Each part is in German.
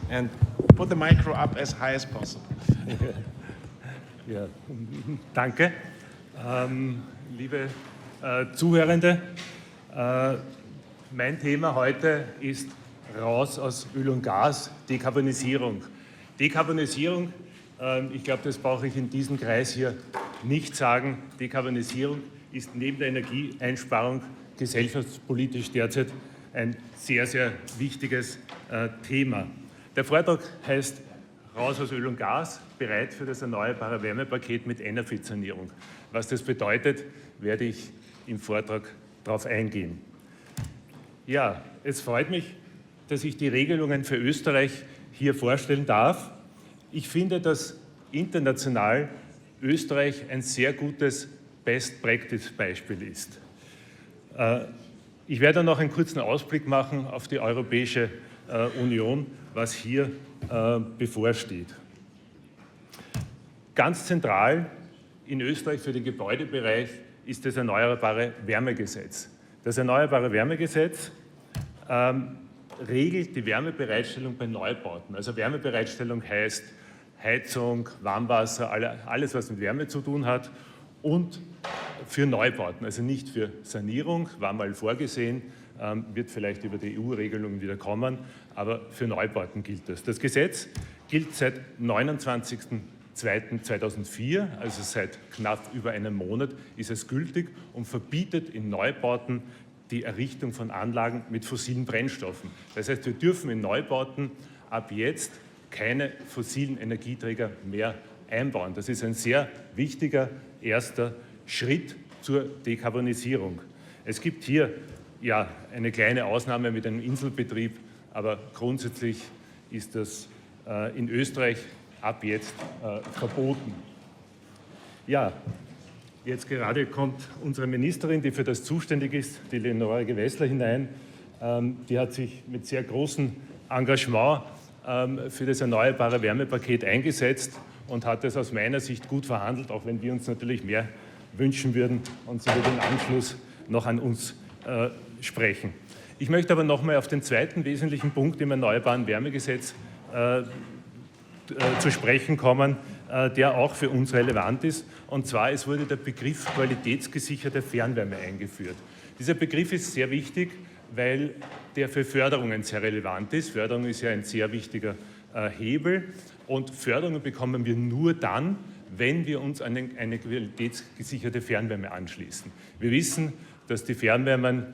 and put the micro up as high as possible. Ja, danke. Liebe Zuhörende, mein Thema heute ist raus aus Öl und Gas, Dekarbonisierung. Dekarbonisierung, ich glaube, das brauche ich in diesem Kreis hier nicht sagen. Dekarbonisierung ist neben der Energieeinsparung gesellschaftspolitisch derzeit ein sehr, sehr wichtiges Thema. Der Vortrag heißt Raus aus Öl und Gas, bereit für das erneuerbare Wärmepaket mit Enefit-Sanierung. Was das bedeutet, werde ich im Vortrag darauf eingehen. Ja, es freut mich, dass ich die Regelungen für Österreich hier vorstellen darf. Ich finde, dass international Österreich ein sehr gutes Best-Practice-Beispiel ist. Ich werde noch einen kurzen Ausblick machen auf die Europäische Union, was hier bevorsteht. Ganz zentral in Österreich für den Gebäudebereich ist das Erneuerbare Wärmegesetz. Das Erneuerbare Wärmegesetz regelt die Wärmebereitstellung bei Neubauten. Also Wärmebereitstellung heißt Heizung, Warmwasser, alles, was mit Wärme zu tun hat, und für Neubauten, also nicht für Sanierung, war mal vorgesehen, wird vielleicht über die EU-Regelungen wieder kommen, aber für Neubauten gilt das. Das Gesetz gilt seit 29.02.2004, also seit knapp über einem Monat ist es gültig und verbietet in Neubauten die Errichtung von Anlagen mit fossilen Brennstoffen. Das heißt, wir dürfen in Neubauten ab jetzt keine fossilen Energieträger mehr einbauen. Das ist ein sehr wichtiger erster Schritt zur Dekarbonisierung. Es gibt hier ja eine kleine Ausnahme mit einem Inselbetrieb, aber grundsätzlich ist das in Österreich ab jetzt verboten. Ja, jetzt gerade kommt unsere Ministerin, die für das zuständig ist, die Leonore Gewessler, hinein. Die hat sich mit sehr großem Engagement für das erneuerbare Wärmepaket eingesetzt und hat es aus meiner Sicht gut verhandelt, auch wenn wir uns natürlich mehr wünschen würden, und sie wird im Anschluss noch an uns sprechen. Ich möchte aber noch mal auf den zweiten wesentlichen Punkt im Erneuerbaren Wärmegesetz zu sprechen kommen, der auch für uns relevant ist. Und zwar, es wurde der Begriff qualitätsgesicherte Fernwärme eingeführt. Dieser Begriff ist sehr wichtig, weil der für Förderungen sehr relevant ist. Förderung ist ja ein sehr wichtiger Hebel, und Förderungen bekommen wir nur dann, wenn wir uns an eine qualitätsgesicherte Fernwärme anschließen. Wir wissen, dass die Fernwärmen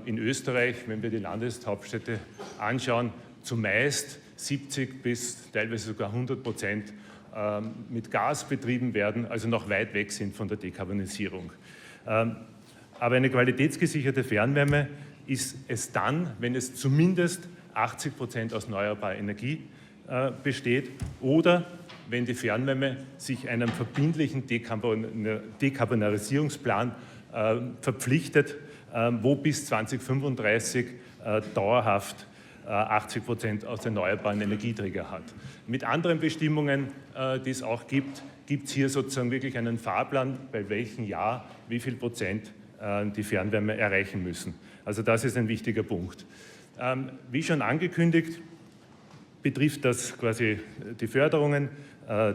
in Österreich, wenn wir die Landeshauptstädte anschauen, zumeist 70 bis teilweise sogar 100% mit Gas betrieben werden, also noch weit weg sind von der Dekarbonisierung. Aber eine qualitätsgesicherte Fernwärme ist es dann, wenn es zumindest 80% aus erneuerbarer Energie besteht oder wenn die Fernwärme sich einem verbindlichen Dekarbonisierungsplan verpflichtet, wo bis 2035 dauerhaft 80% aus erneuerbaren Energieträgern hat. Mit anderen Bestimmungen, die es auch gibt, gibt es hier sozusagen wirklich einen Fahrplan, bei welchem Jahr wie viel Prozent die Fernwärme erreichen müssen. Also das ist ein wichtiger Punkt. Wie schon angekündigt, betrifft das quasi die Förderungen,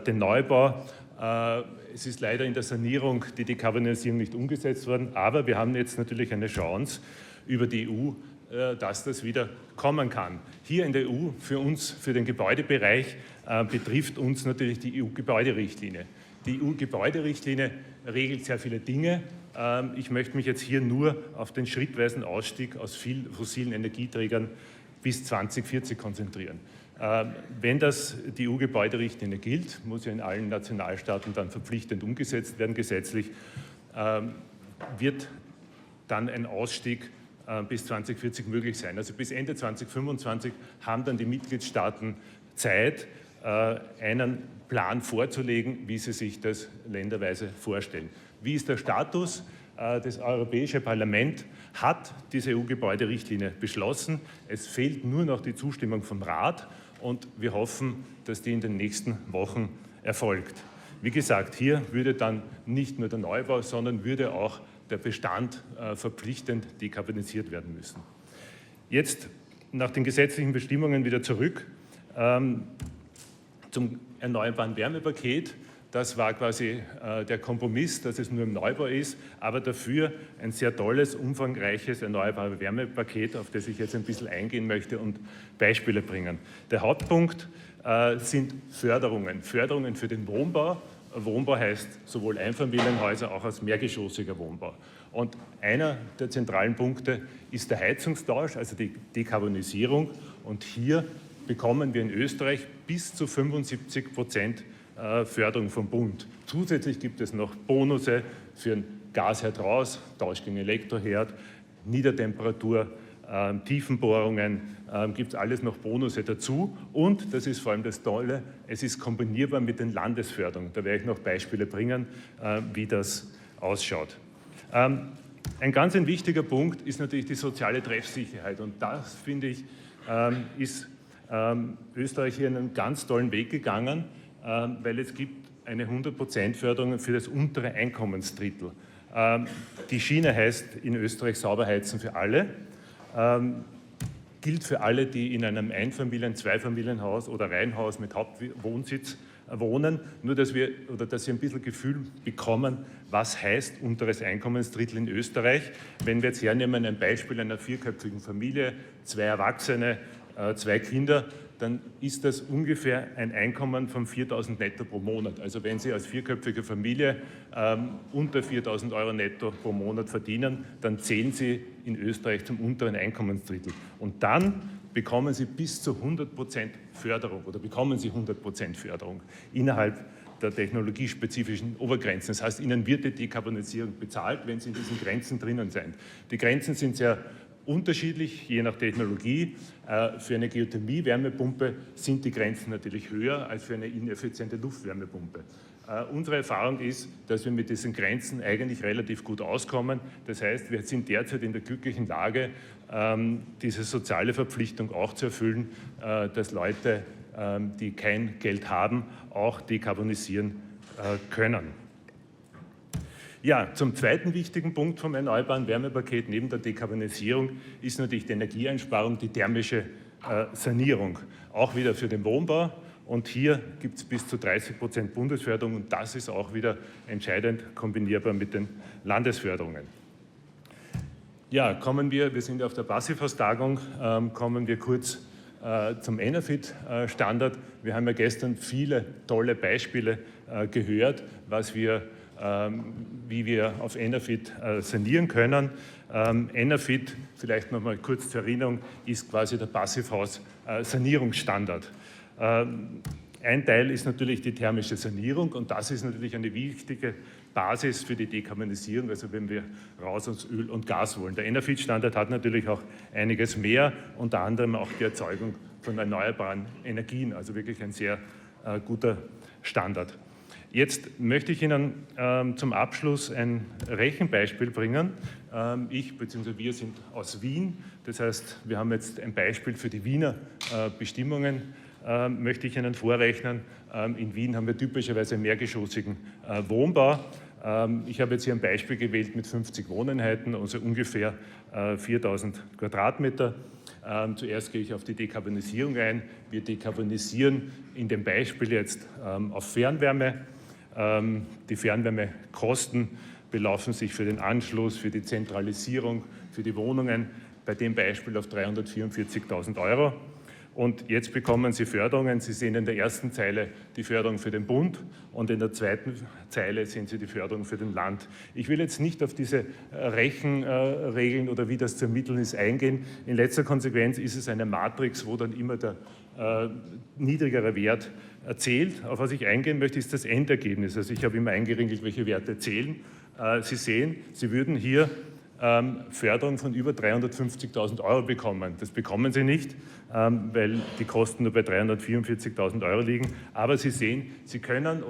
den Neubau. Es ist leider in der Sanierung die Dekarbonisierung nicht umgesetzt worden, aber wir haben jetzt natürlich eine Chance über die EU, dass das wieder kommen kann. Hier in der EU, für uns, für den Gebäudebereich, betrifft uns natürlich die EU-Gebäuderichtlinie. Die EU-Gebäuderichtlinie regelt sehr viele Dinge. Ich möchte mich jetzt hier nur auf den schrittweisen Ausstieg aus vielen fossilen Energieträgern bis 2040 konzentrieren. Wenn die EU-Gebäuderichtlinie gilt, muss ja in allen Nationalstaaten dann verpflichtend umgesetzt werden, gesetzlich, wird dann ein Ausstieg bis 2040 möglich sein. Also bis Ende 2025 haben dann die Mitgliedstaaten Zeit, einen Plan vorzulegen, wie sie sich das länderweise vorstellen. Wie ist der Status? Das Europäische Parlament hat diese EU-Gebäuderichtlinie beschlossen. Es fehlt nur noch die Zustimmung vom Rat und wir hoffen, dass die in den nächsten Wochen erfolgt. Wie gesagt, hier würde dann nicht nur der Neubau, sondern würde auch der Bestand verpflichtend dekarbonisiert werden müssen. Jetzt nach den gesetzlichen Bestimmungen wieder zurück. Zum erneuerbaren Wärmepaket. Das war quasi der Kompromiss, dass es nur im Neubau ist, aber dafür ein sehr tolles, umfangreiches erneuerbares Wärmepaket, auf das ich jetzt ein bisschen eingehen möchte und Beispiele bringen. Der Hauptpunkt sind Förderungen. Förderungen für den Wohnbau. Wohnbau heißt sowohl Einfamilienhäuser auch als mehrgeschossiger Wohnbau. Und einer der zentralen Punkte ist der Heizungstausch, also die Dekarbonisierung. Und hier bekommen wir in Österreich bis zu 75% Förderung vom Bund. Zusätzlich gibt es noch Bonusse für einen Gasherd raus, Tausch gegen Elektroherd, Niedertemperatur, Tiefenbohrungen, gibt es alles noch Bonusse dazu. Und, das ist vor allem das Tolle, es ist kombinierbar mit den Landesförderungen. Da werde ich noch Beispiele bringen, wie das ausschaut. Ein ganz wichtiger Punkt ist natürlich die soziale Treffsicherheit. Und das, finde ich, ist Österreich hier einen ganz tollen Weg gegangen, weil es gibt eine 100% Förderung für das untere Einkommensdrittel. Die Schiene heißt in Österreich sauber heizen für alle, gilt für alle, die in einem Einfamilien-, Zweifamilienhaus oder Reihenhaus mit Hauptwohnsitz wohnen, nur dass Sie ein bisschen Gefühl bekommen, was heißt unteres Einkommensdrittel in Österreich. Wenn wir jetzt hernehmen, ein Beispiel einer vierköpfigen Familie, 2 Erwachsene, 2 Kinder, dann ist das ungefähr ein Einkommen von 4.000 netto pro Monat. Also wenn Sie als vierköpfige Familie unter 4.000 € netto pro Monat verdienen, dann zählen Sie in Österreich zum unteren Einkommensdrittel. Und dann bekommen Sie bis zu 100% Förderung oder bekommen Sie 100% Förderung innerhalb der technologiespezifischen Obergrenzen. Das heißt, Ihnen wird die Dekarbonisierung bezahlt, wenn Sie in diesen Grenzen drinnen sind. Die Grenzen sind sehr unterschiedlich, je nach Technologie. Für eine Geothermie-Wärmepumpe sind die Grenzen natürlich höher als für eine ineffiziente Luftwärmepumpe. Unsere Erfahrung ist, dass wir mit diesen Grenzen eigentlich relativ gut auskommen. Das heißt, wir sind derzeit in der glücklichen Lage, diese soziale Verpflichtung auch zu erfüllen, dass Leute, die kein Geld haben, auch dekarbonisieren können. Ja, zum zweiten wichtigen Punkt vom erneuerbaren Wärmepaket neben der Dekarbonisierung ist natürlich die Energieeinsparung, die thermische Sanierung, auch wieder für den Wohnbau. Und hier gibt es bis zu 30% Bundesförderung und das ist auch wieder entscheidend kombinierbar mit den Landesförderungen. Ja, wir sind auf der Passivhaustagung, kommen wir kurz zum Enefit-Standard. Wir haben ja gestern viele tolle Beispiele gehört, wie wir auf Enefit sanieren können. Enefit, vielleicht noch mal kurz zur Erinnerung, ist quasi der Passivhaus-Sanierungsstandard. Ein Teil ist natürlich die thermische Sanierung und das ist natürlich eine wichtige Basis für die Dekarbonisierung, also wenn wir raus aus Öl und Gas wollen. Der Enefit-Standard hat natürlich auch einiges mehr, unter anderem auch die Erzeugung von erneuerbaren Energien, also wirklich ein sehr guter Standard. Jetzt möchte ich Ihnen zum Abschluss ein Rechenbeispiel bringen. Ich bzw. wir sind aus Wien, das heißt, wir haben jetzt ein Beispiel für die Wiener Bestimmungen, möchte ich Ihnen vorrechnen. In Wien haben wir typischerweise einen mehrgeschossigen Wohnbau. Ich habe jetzt hier ein Beispiel gewählt mit 50 Wohneinheiten, also ungefähr 4.000 Quadratmeter. Zuerst gehe ich auf die Dekarbonisierung ein. Wir dekarbonisieren in dem Beispiel jetzt auf Fernwärme. Die Fernwärmekosten belaufen sich für den Anschluss, für die Zentralisierung, für die Wohnungen bei dem Beispiel auf 344.000 €. Und jetzt bekommen Sie Förderungen. Sie sehen in der ersten Zeile die Förderung für den Bund und in der zweiten Zeile sehen Sie die Förderung für den Land. Ich will jetzt nicht auf diese Rechenregeln oder wie das zu ermitteln ist eingehen. In letzter Konsequenz ist es eine Matrix, wo dann immer der niedrigere Wert zählt. Auf was ich eingehen möchte, ist das Endergebnis. Also ich habe immer eingeringelt, welche Werte zählen. Sie sehen, Sie würden hier Förderung von über 350.000 € bekommen. Das bekommen Sie nicht, weil die Kosten nur bei 344.000 € liegen. Aber Sie sehen, Sie können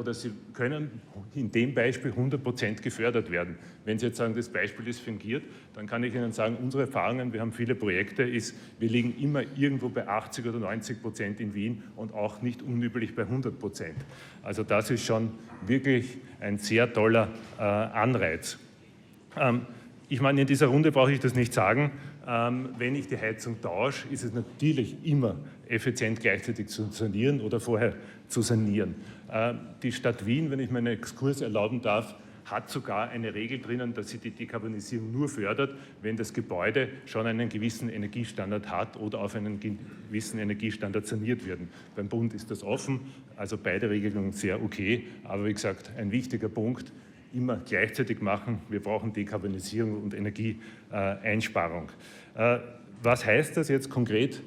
in dem Beispiel 100% gefördert werden. Wenn Sie jetzt sagen, das Beispiel ist fingiert, dann kann ich Ihnen sagen, unsere Erfahrungen, wir haben viele Projekte, ist, wir liegen immer irgendwo bei 80 oder 90% in Wien und auch nicht unüblich bei 100%. Also das ist schon wirklich ein sehr toller Anreiz. Ich meine, in dieser Runde brauche ich das nicht sagen. Wenn ich die Heizung tausche, ist es natürlich immer effizient gleichzeitig zu sanieren oder vorher zu sanieren. Die Stadt Wien, wenn ich mir einen Exkurs erlauben darf, hat sogar eine Regel drinnen, dass sie die Dekarbonisierung nur fördert, wenn das Gebäude schon einen gewissen Energiestandard hat oder auf einen gewissen Energiestandard saniert wird. Beim Bund ist das offen, also beide Regelungen sehr okay. Aber wie gesagt, ein wichtiger Punkt, immer gleichzeitig machen. Wir brauchen Dekarbonisierung und Energieeinsparung. Was heißt das jetzt konkret?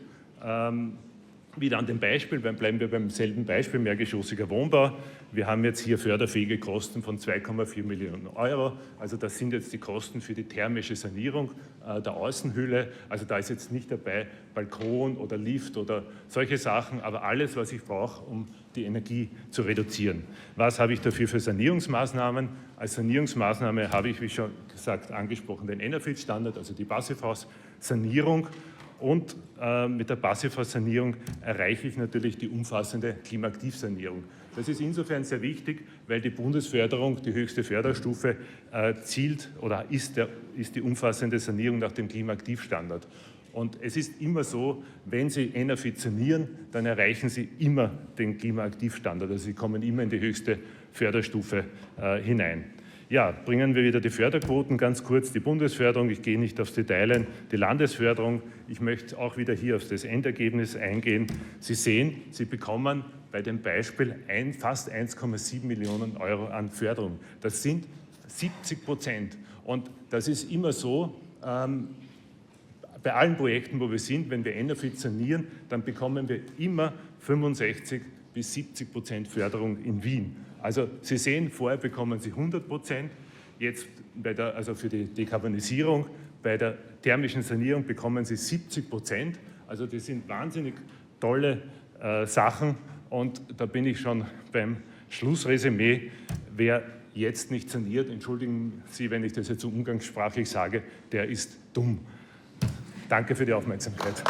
Wieder an dem Beispiel, bleiben wir beim selben Beispiel, mehrgeschossiger Wohnbau. Wir haben jetzt hier förderfähige Kosten von 2,4 Millionen Euro. Also das sind jetzt die Kosten für die thermische Sanierung der Außenhülle. Also da ist jetzt nicht dabei Balkon oder Lift oder solche Sachen, aber alles, was ich brauche, um die Energie zu reduzieren. Was habe ich dafür für Sanierungsmaßnahmen? Als Sanierungsmaßnahme habe ich, wie schon gesagt, angesprochen den Enafit-Standard, also die Passivhaussanierung. Und mit der Passivhaussanierung erreiche ich natürlich die umfassende Klimaaktivsanierung. Das ist insofern sehr wichtig, weil die Bundesförderung, die höchste Förderstufe, zielt oder ist die umfassende Sanierung nach dem Klimaaktivstandard. Und es ist immer so, wenn Sie Enafit sanieren, dann erreichen Sie immer den Klimaaktivstandard. Also Sie kommen immer in die höchste Förderstufe hinein. Ja, bringen wir wieder die Förderquoten ganz kurz, die Bundesförderung, ich gehe nicht aufs Detail ein, die Landesförderung. Ich möchte auch wieder hier auf das Endergebnis eingehen. Sie sehen, Sie bekommen bei dem Beispiel fast 1,7 Millionen Euro an Förderung. Das sind 70%. Und das ist immer so, bei allen Projekten, wo wir sind, wenn wir Enafit sanieren, dann bekommen wir immer 65 bis 70% Förderung in Wien. Also Sie sehen, vorher bekommen Sie 100%, jetzt also für die Dekarbonisierung, bei der thermischen Sanierung bekommen Sie 70%. Also das sind wahnsinnig tolle Sachen und da bin ich schon beim Schlussresümee. Wer jetzt nicht saniert, entschuldigen Sie, wenn ich das jetzt so umgangssprachlich sage, der ist dumm. Danke für die Aufmerksamkeit.